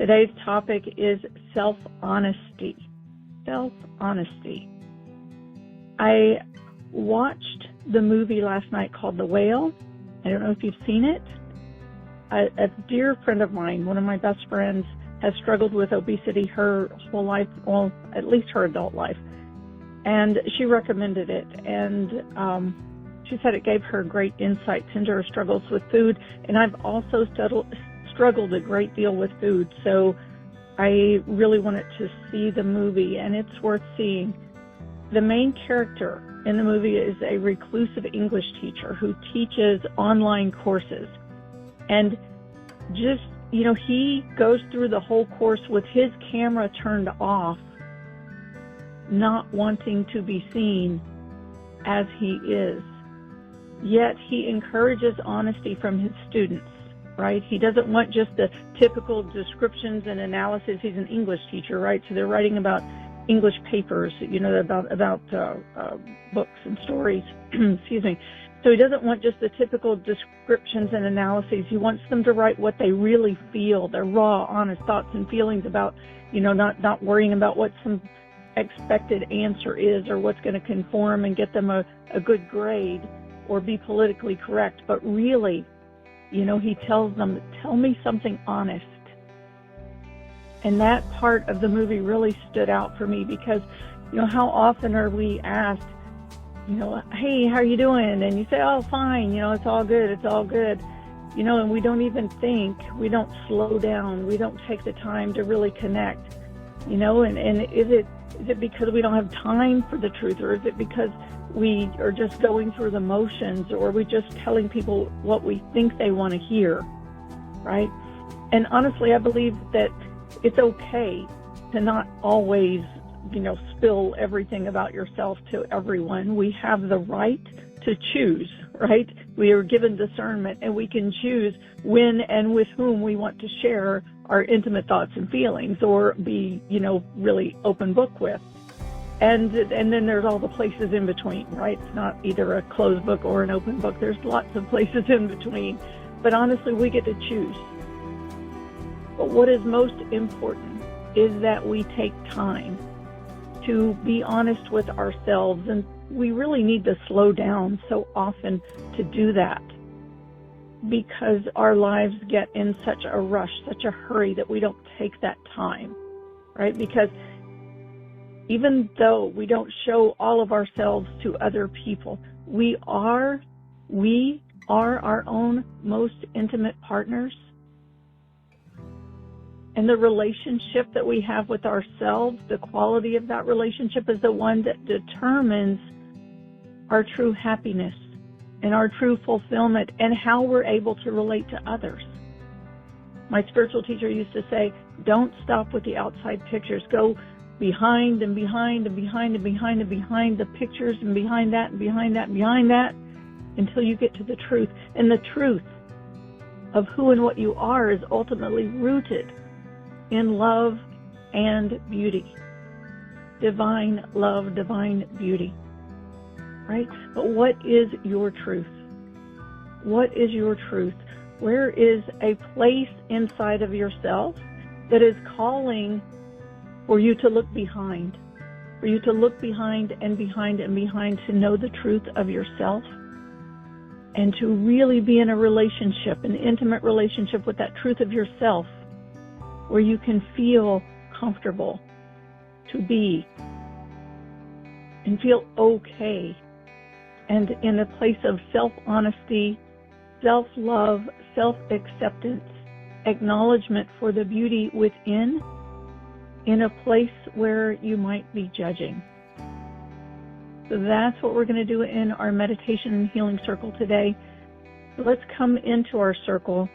Today's topic is self-honesty. Self-honesty. I watched the movie last night called The Whale. I don't know if you've seen it. A dear friend of mine, one of my best friends, has struggled with obesity her whole life, well, at least her adult life. And she recommended it. And she said it gave her great insights into her struggles with food. And I've also struggled a great deal with food. So I really wanted to see the movie, and it's worth seeing. The main character in the movie is a reclusive English teacher who teaches online courses. And just, he goes through the whole course with his camera turned off, not wanting to be seen as he is. Yet he encourages honesty from his students, right? He doesn't want just the typical descriptions and analysis. He's an English teacher, right? So they're writing about English papers, about books and stories, excuse me. So he doesn't want just the typical descriptions and analyses. He wants them to write what they really feel, their raw, honest thoughts and feelings about, not worrying about what some expected answer is or what's going to conform and get them a good grade or be politically correct. But really, he tells them, tell me something honest. And that part of the movie really stood out for me because, how often are we asked, hey, how are you doing? And you say, oh, fine, it's all good, and we don't even think, we don't slow down, we don't take the time to really connect, and is it because we don't have time for the truth, or is it because we are just going through the motions, or are we just telling people what we think they want to hear, right? And honestly, I believe that it's okay to not always spill everything about yourself to everyone. We have the right to choose, right? We are given discernment, and we can choose when and with whom we want to share our intimate thoughts and feelings, or be, really open book with. And then there's all the places in between, right? It's not either a closed book or an open book. There's lots of places in between. But honestly, we get to choose. But what is most important is that we take time to be honest with ourselves, and we really need to slow down so often to do that because our lives get in such a rush, such a hurry that we don't take that time, right? Because even though we don't show all of ourselves to other people, we are our own most intimate partners. And the relationship that we have with ourselves, the quality of that relationship is the one that determines our true happiness and our true fulfillment and how we're able to relate to others. My spiritual teacher used to say, don't stop with the outside pictures. Go behind and behind and behind and behind and behind the pictures and behind that and behind that and behind that until you get to the truth. And the truth of who and what you are is ultimately rooted in love and beauty. Divine love, divine beauty. Right? But what is your truth? What is your truth? Where is a place inside of yourself that is calling for you to look behind? For you to look behind and behind and behind to know the truth of yourself and to really be in a relationship, an intimate relationship with that truth of yourself, where you can feel comfortable to be and feel okay, and in a place of self-honesty, self-love, self-acceptance, acknowledgement for the beauty within, in a place where you might be judging. So that's what we're going to do in our meditation and healing circle today. So let's come into our circle